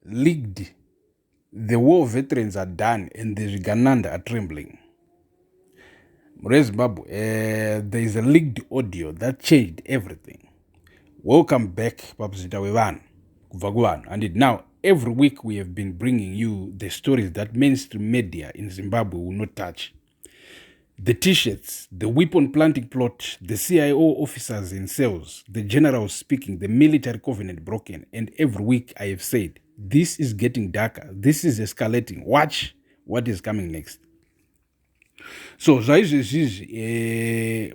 leaked the war veterans are done and the Zvigananda are trembling. Zimbabwe, there is a leaked audio that changed everything. Welcome back, Papuzita Wevan, Kuvagwan. And now, every week we have been bringing you the stories that mainstream media in Zimbabwe will not touch. The t-shirts, the weapon planting plot, the CIO officers in cells, the generals speaking, the military covenant broken. And every week I have said, this is getting darker. This is escalating. Watch what is coming next. So, mukati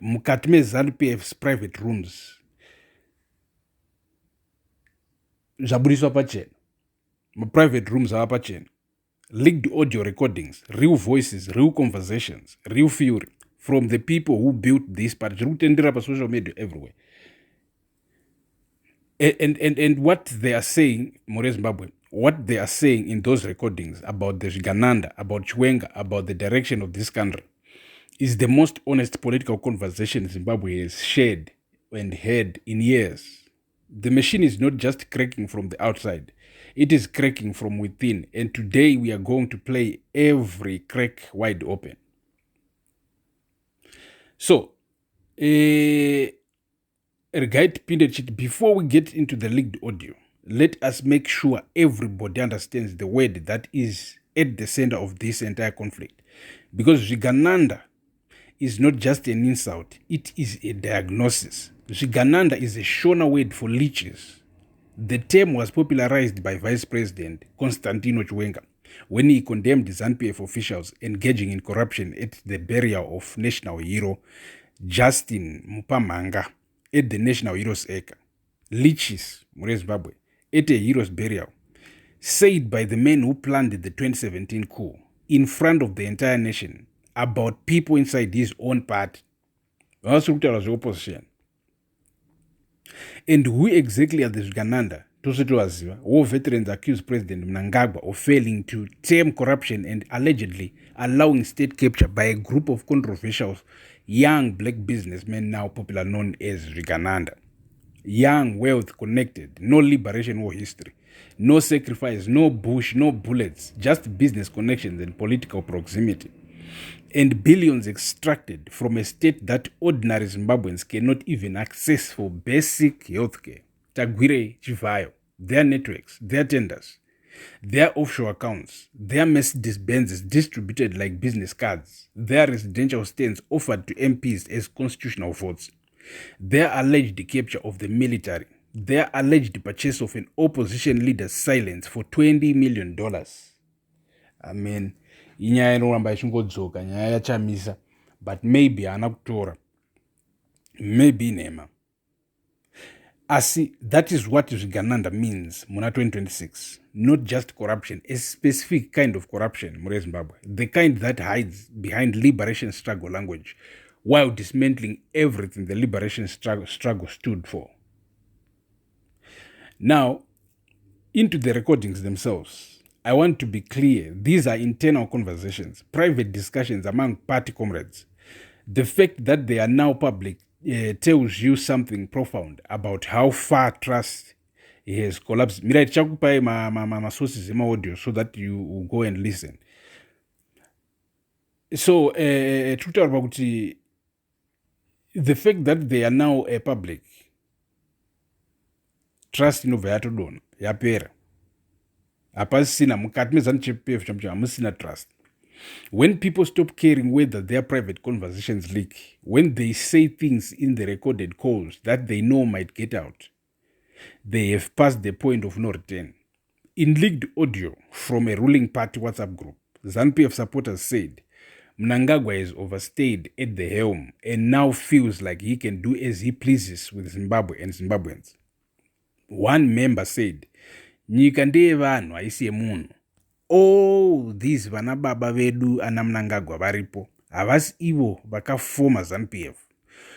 ZANU-PF's private rooms zvaburiswa pachena. Private rooms ava pachena. Leaked audio recordings, real voices, real conversations, real fury from the people who built this party. Zvirikutendera pa social media everywhere. And what they are saying, Zimbabwe, what they are saying in those recordings about the Gananda, about Chiwenga, about the direction of this country, is the most honest political conversation Zimbabwe has shared and heard in years. The machine is not just cracking from the outside, it is cracking from within. And today we are going to play every crack wide open. So, before we get into the leaked audio, let us make sure everybody understands the word that is at the center of this entire conflict. Because Zvigananda is not just an insult, it is a diagnosis. Zvigananda is a Shona word for leeches. The term was popularized by Vice President Constantino Chiwenga when he condemned ZANU-PF officials engaging in corruption at the burial of national hero Justin Mupamanga at the National Heroes Acre. Leeches, Zimbabwe, at a hero's burial, said by the men who planned the 2017 coup in front of the entire nation about people inside his own party. Opposition. And who exactly are the Zvigananda? War veterans accused President Mnangagwa of failing to tame corruption and allegedly allowing state capture by a group of controversial young black businessmen now popularly known as Zvigananda. Young, wealth connected, no liberation war history, no sacrifice, no bush, no bullets, just business connections and political proximity. And billions extracted from a state that ordinary Zimbabweans cannot even access for basic healthcare. Tagwire Chivayo, their networks, their tenders, their offshore accounts, their Mercedes-Benzes distributed like business cards, their residential stands offered to MPs as constitutional votes, their alleged capture of the military, their alleged purchase of an opposition leader's silence for $20 million. I mean, inyaya inoramba ichingodzoka nyaya yachamisa, but maybe haana kutora, maybe inhema. Asi, that is what Zvigananda means muna 2026. Not just corruption, a specific kind of corruption, muna Zimbabwe. The kind that hides behind liberation struggle language while dismantling everything the liberation struggle stood for. Now, into the recordings themselves, I want to be clear. These are internal conversations, private discussions among party comrades. The fact that they are now public tells you something profound about how far trust has collapsed. Mira, chakupai ma sources in my audio so that you will go and listen. So, the fact that they are now a public, trust in Overatodon, yapera. Apasina mukati ZANU-PF chamcha amusina trust. When people stop caring whether their private conversations leak, when they say things in the recorded calls that they know might get out, they have passed the point of no return. In leaked audio from a ruling party WhatsApp group, ZANU-PF supporters said Mnangagwa has overstayed at the helm and now feels like he can do as he pleases with Zimbabwe and Zimbabweans. One member said, "Nyika ndeye vanhu haisi yemunhu. All these vana baba vedu ana Mnangagwa varipo havasi ivo vakafoma ZANU-PF.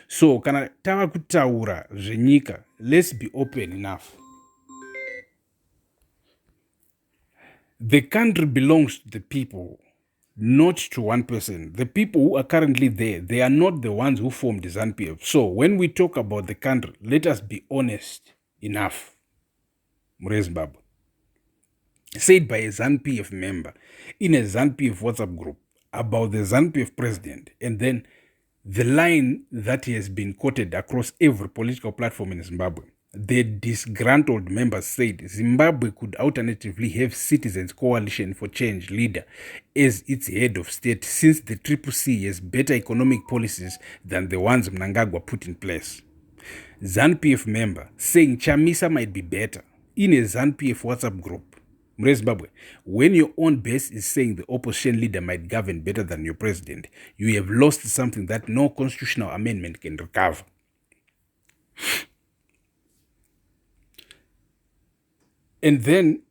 So kana tava kutaura zvenyika, let's be open enough. The country belongs to the people, not to one person. The people who are currently there, they are not the ones who formed ZANU-PF. So when we talk about the country, let us be honest enough. Zimbabwe. said by a ZANU-PF member in a ZANU-PF WhatsApp group about the ZANU-PF president, and then the line that has been quoted across every political platform in Zimbabwe. The disgruntled members said Zimbabwe could alternatively have Citizens Coalition for Change leader as its head of state, since the CCC has better economic policies than the ones Mnangagwa put in place. ZANU-PF member saying Chamisa might be better in a ZANU-PF WhatsApp group. Zimbabwe, when your own base is saying the opposition leader might govern better than your president, you have lost something that no constitutional amendment can recover. And then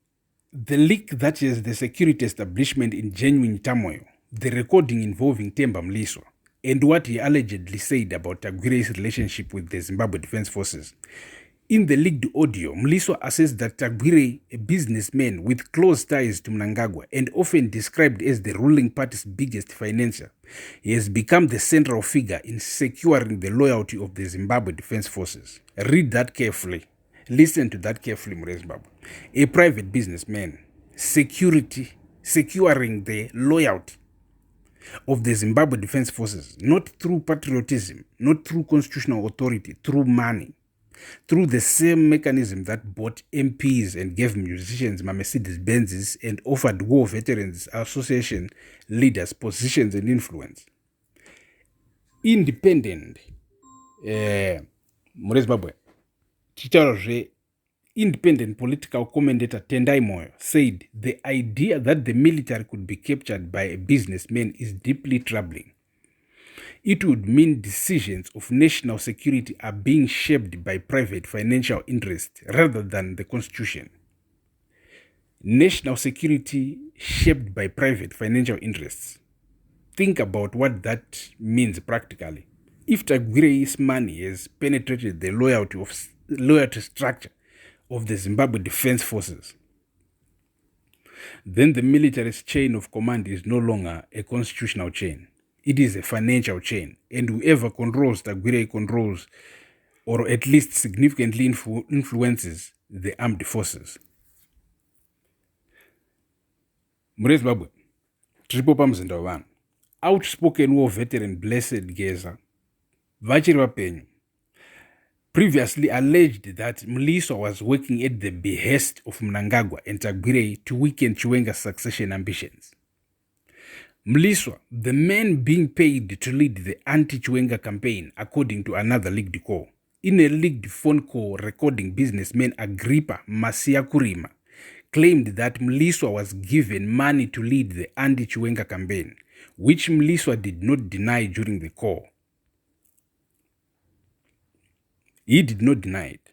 the leak that is the security establishment in genuine turmoil, the recording involving Themba Mliswa, and what he allegedly said about Tagwire's relationship with the Zimbabwe Defense Forces. In the leaked audio, Mliswa assessed that Tagwire, a businessman with close ties to Mnangagwa and often described as the ruling party's biggest financier, he has become the central figure in securing the loyalty of the Zimbabwe Defense Forces. Read that carefully. Listen to that carefully, Zimbabwe. A private businessman securing the loyalty of the Zimbabwe Defense Forces, not through patriotism, not through constitutional authority, through money, through the same mechanism that bought MPs and gave musicians Mercedes-Benzes and offered War Veterans Association leaders positions and influence. Independent, Zimbabwe, independent political commentator Tendai Moyo said the idea that the military could be captured by a businessman is deeply troubling. It would mean decisions of national security are being shaped by private financial interests rather than the constitution. National security shaped by private financial interests. Think about what that means practically. If Tagwire's money has penetrated the loyalty structure of the Zimbabwe Defense Forces, then the military's chain of command is no longer a constitutional chain. It is a financial chain, and whoever controls Tagwire controls, or at least significantly influences, the armed forces. Zimbabwe, triple pamzinda wavanhu. Outspoken war veteran Blessed Geza, vachiri vapenyu, previously alleged that Mliswa was working at the behest of Mnangagwa and Tagwire to weaken Chiwenga's succession ambitions. Mliswa, the man being paid to lead the anti-Chiwenga campaign, according to another leaked call. In a leaked phone call recording, businessman Agrippa Masiakurima claimed that Mliswa was given money to lead the anti-Chiwenga campaign, which Mliswa did not deny during the call. He did not deny it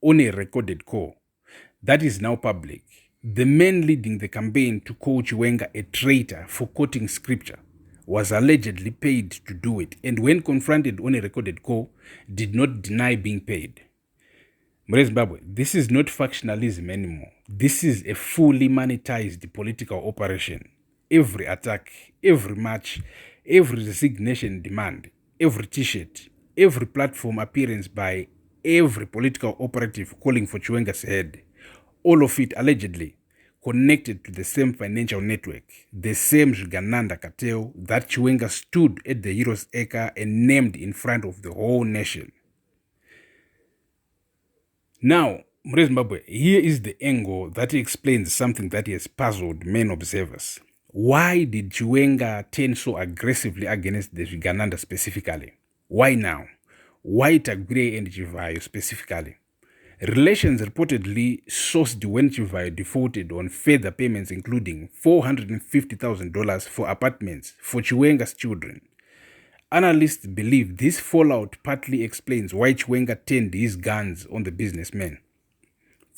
on a recorded call that is now public. The man leading the campaign to call Chiwenga a traitor for quoting scripture was allegedly paid to do it, and when confronted on a recorded call, did not deny being paid. Zimbabwe, this is not factionalism anymore. This is a fully monetized political operation. Every attack, every march, every resignation demand, every t-shirt, every platform appearance by every political operative calling for Chiwenga's head, all of it allegedly connected to the same financial network, the same Zvigananda cartel that Chiwenga stood at the Heroes Acre and named in front of the whole nation. Now, Zimbabwe, here is the angle that explains something that has puzzled many observers. Why did Chiwenga turn so aggressively against the Zvigananda specifically? Why now? Why Tagwire and Chivayo specifically? Relations reportedly sourced when Chivayo defaulted on further payments, including $450,000 for apartments for Chiwenga's children. Analysts believe this fallout partly explains why Chiwenga turned his guns on the businessman.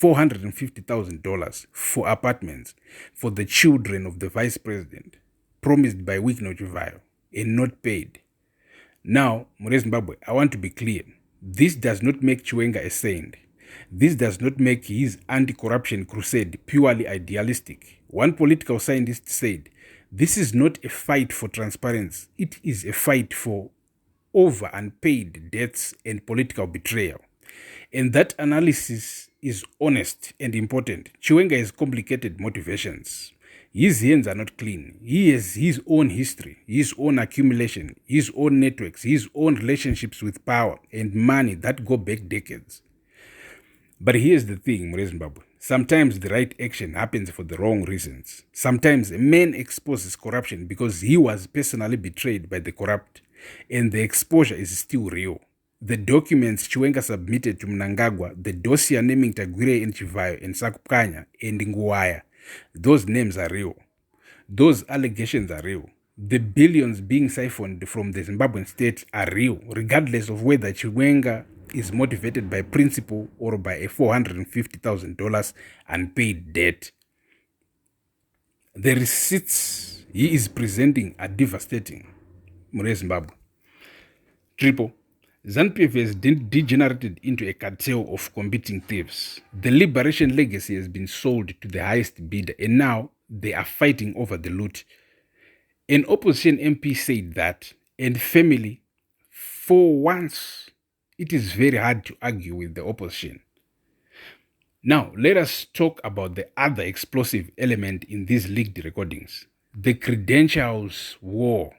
$450,000 for apartments for the children of the vice president, promised by Wikno Chivayo and not paid. Now, Zimbabwe, I want to be clear. This does not make Chiwenga a saint. This does not make his anti-corruption crusade purely idealistic. One political scientist said, this is not a fight for transparency. It is a fight for over unpaid debts and political betrayal. And that analysis is honest and important. Chiwenga has complicated motivations. His hands are not clean. He has his own history, his own accumulation, his own networks, his own relationships with power and money that go back decades. But here's the thing, Zimbabwe. Sometimes the right action happens for the wrong reasons. Sometimes a man exposes corruption because he was personally betrayed by the corrupt, and the exposure is still real. The documents Chiwenga submitted to Mnangagwa, the dossier naming Tagwire and Chivayo and Sakupkanya and Nguwaya, those names are real. Those allegations are real. The billions being siphoned from the Zimbabwean state are real, regardless of whether Chiwenga is motivated by principle or by a $450,000 unpaid debt. The receipts he is presenting are devastating. Zimbabwe. Triple. ZANU-PF has degenerated into a cartel of competing thieves. The liberation legacy has been sold to the highest bidder, and now they are fighting over the loot. An opposition MP said that, and family, for once, it is very hard to argue with the opposition. Now, let us talk about the other explosive element in these leaked recordings, the credentials war.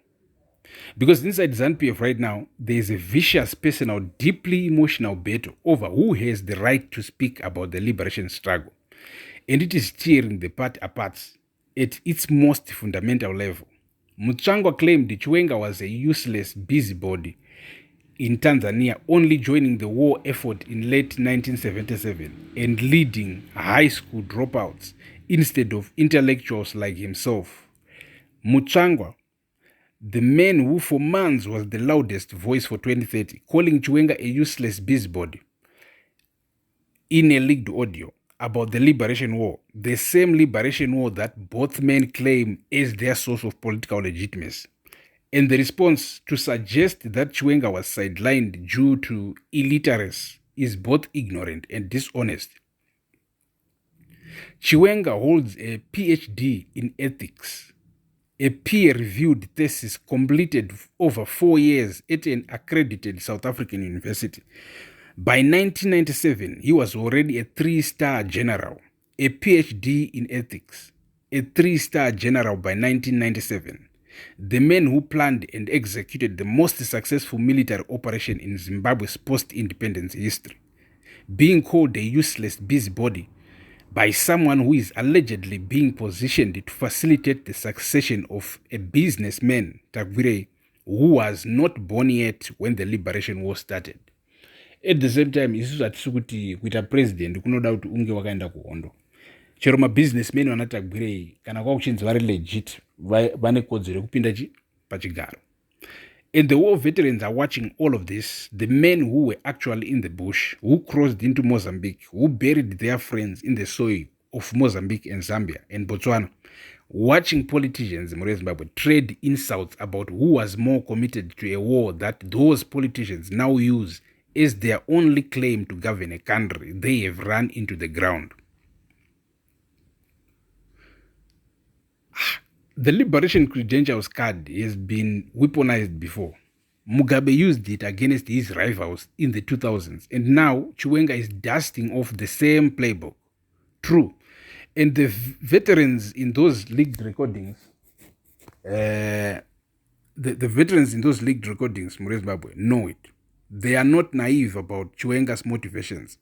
Because inside ZANU-PF right now, there is a vicious, personal, deeply emotional battle over who has the right to speak about the liberation struggle. And it is tearing the party apart at its most fundamental level. Mutsvangwa claimed Chiwenga was a useless busybody in Tanzania, only joining the war effort in late 1977 and leading high school dropouts instead of intellectuals like himself. Mutsvangwa, the man who for months was the loudest voice for 2030, calling Chiwenga a useless busybody in a leaked audio about the liberation war, the same liberation war that both men claim is their source of political legitimacy. And the response to suggest that Chiwenga was sidelined due to illiteracy is both ignorant and dishonest. Chiwenga holds a PhD in ethics, a peer-reviewed thesis completed over 4 years at an accredited South African university. By 1997, he was already a 3-star general, a PhD in ethics, a 3-star general by 1997. The man who planned and executed the most successful military operation in Zimbabwe's post-independence history, being called a useless busybody by someone who is allegedly being positioned to facilitate the succession of a businessman, Tagwire, who was not born yet when the liberation war started. At the same time, isusu hatisi kuti kuita president kunoda kuti unge wakaenda kuhondo. Chero mabusinessmen vanatagwirei kana kwakuchinzi vari legit vane kodzero yekupinda pachigaro. And the war veterans are watching all of this, the men who were actually in the bush, who crossed into Mozambique, who buried their friends in the soil of Mozambique and Zambia and Botswana, watching politicians in Zimbabwe trade insults about who was more committed to a war that those politicians now use as their only claim to govern a country they have run into the ground. The liberation credentials card has been weaponized before. Mugabe used it against his rivals in the 2000s, and now Chiwenga is dusting off the same playbook. True. And the veterans in those leaked recordings, the veterans in those leaked recordings, Zimbabwe, know it. They are not naive about Chiwenga's motivations,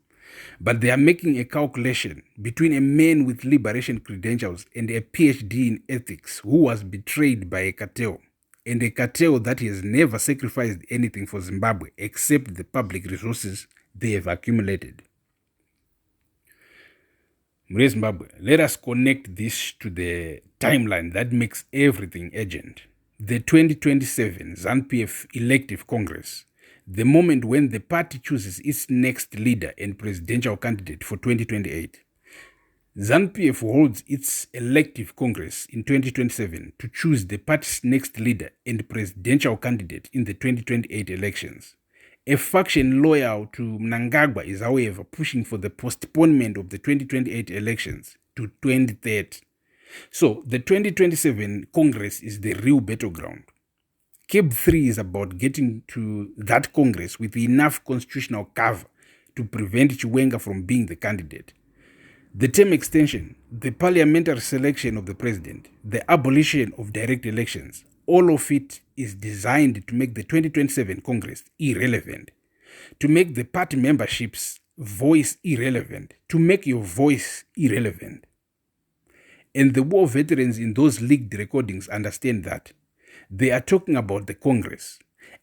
but they are making a calculation between a man with liberation credentials and a PhD in ethics who was betrayed by a cartel, and a cartel that has never sacrificed anything for Zimbabwe except the public resources they have accumulated. Zimbabwe, let us connect this to the timeline that makes everything urgent. The 2027 ZANU-PF elective Congress, the moment when the party chooses its next leader and presidential candidate for 2028. ZANU-PF holds its elective Congress in 2027 to choose the party's next leader and presidential candidate in the 2028 elections. A faction loyal to Mnangagwa is, however, pushing for the postponement of the 2028 elections to 2030. So, the 2027 Congress is the real battleground. CAB 3 is about getting to that Congress with enough constitutional cover to prevent Chiwenga from being the candidate. The term extension, the parliamentary selection of the president, the abolition of direct elections, all of it is designed to make the 2027 Congress irrelevant, to make the party membership's voice irrelevant, to make your voice irrelevant. And the war veterans in those leaked recordings understand that. They are talking about the Congress,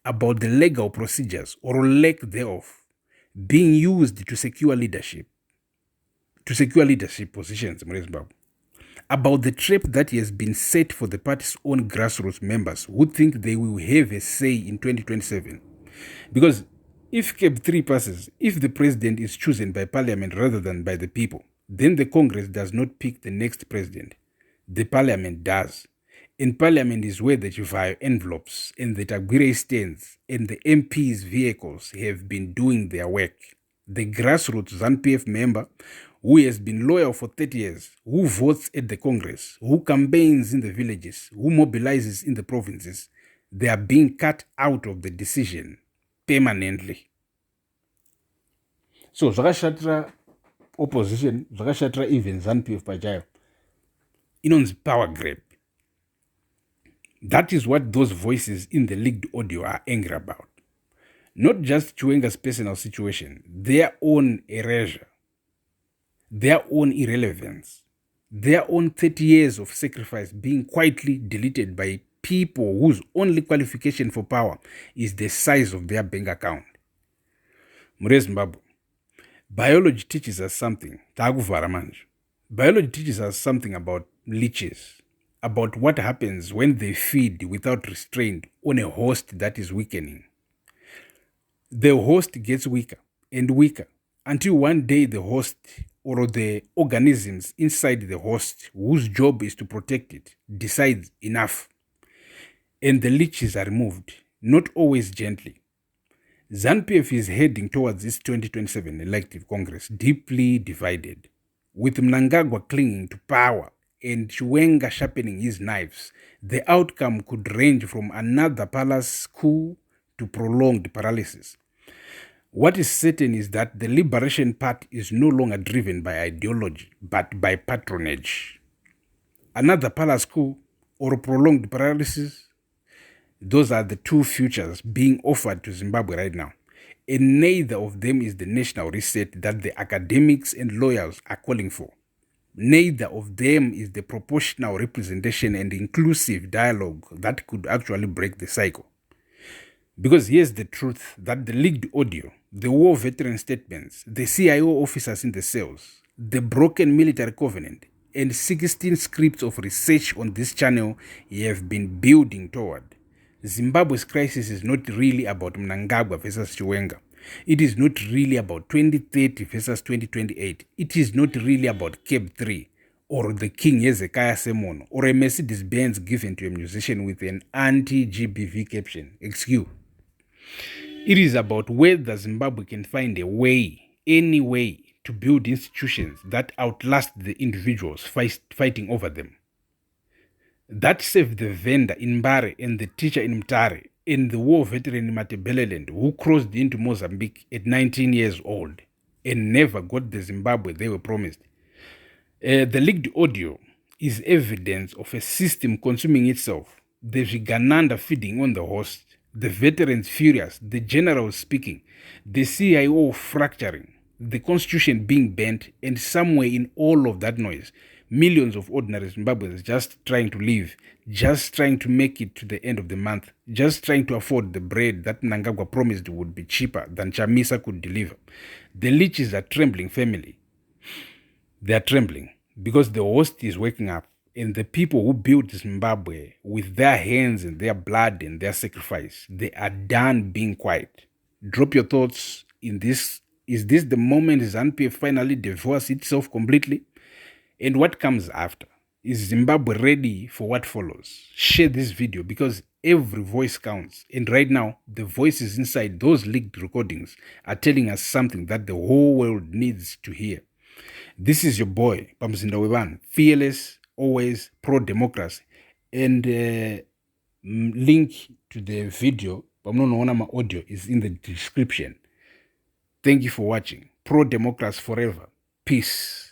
about the legal procedures or lack thereof being used to secure leadership positions, about the trap that has been set for the party's own grassroots members who think they will have a say in 2027. Because if CAB 3 passes, if the president is chosen by parliament rather than by the people, then the Congress does not pick the next president. The parliament does. And parliament is where the Chivayo envelopes and the Tagwire stands and the MPs' vehicles have been doing their work. The grassroots ZANU-PF member who has been loyal for 30 years, who votes at the Congress, who campaigns in the villages, who mobilizes in the provinces, they are being cut out of the decision permanently. So, zvakashatra opposition, zvakashatra even ZANU-PF pachayo, inonzi power grab. That is what those voices in the leaked audio are angry about. Not just Chiwenga's personal situation, their own erasure, their own irrelevance, their own 30 years of sacrifice being quietly deleted by people whose only qualification for power is the size of their bank account. Zimbabwe. Biology teaches us something. Biology teaches us something about leeches, about what happens when they feed without restraint on a host that is weakening. The host gets weaker and weaker until one day the host or the organisms inside the host, whose job is to protect it, decides enough. And the leeches are removed, not always gently. ZANU-PF is heading towards this 2027 elective Congress deeply divided, with Mnangagwa clinging to power and Chiwenga sharpening his knives. The outcome could range from another palace coup to prolonged paralysis. What is certain is that the Liberation Party is no longer driven by ideology, but by patronage. Another palace coup or prolonged paralysis, those are the two futures being offered to Zimbabwe right now. And neither of them is the national reset that the academics and lawyers are calling for. Neither of them is the proportional representation and inclusive dialogue that could actually break the cycle. Because here's the truth, that the leaked audio, the war veteran statements, the CIO officers in the cells, the broken military covenant, and 16 scripts of research on this channel have been building toward. Zimbabwe's crisis is not really about Mnangagwa versus Chiwenga. It is not really about 2030 versus 2028. It is not really about CAB 3 or the King Hezekiah Sermon or a Mercedes-Benz given to a musician with an anti-GBV caption. Excuse. It is about whether Zimbabwe can find a way, any way, to build institutions that outlast the individuals fighting over them. That saved the vendor in Mbare and the teacher in Mtare and the war veteran in Matebeleland who crossed into Mozambique at 19 years old and never got the Zimbabwe they were promised. The leaked audio is evidence of a system consuming itself, the Zvigananda feeding on the host, the veterans furious, the generals speaking, the CIO fracturing, the constitution being bent, and somewhere in all of that noise, millions of ordinary Zimbabweans just trying to live, just trying to make it to the end of the month, just trying to afford the bread that Mnangagwa promised would be cheaper than Chamisa could deliver. The leeches are trembling, family. They are trembling because the host is waking up, and the people who built Zimbabwe with their hands and their blood and their sacrifice, they are done being quiet. Drop your thoughts in this. Is this the moment ZANU-PF finally divorces itself completely? And what comes after? Is Zimbabwe ready for what follows? Share this video because every voice counts. And right now, the voices inside those leaked recordings are telling us something that the whole world needs to hear. This is your boy, Pamzinda Weban, fearless, always pro-democracy. And link to the video, my audio, is in the description. Thank you for watching. Pro-democracy forever. Peace.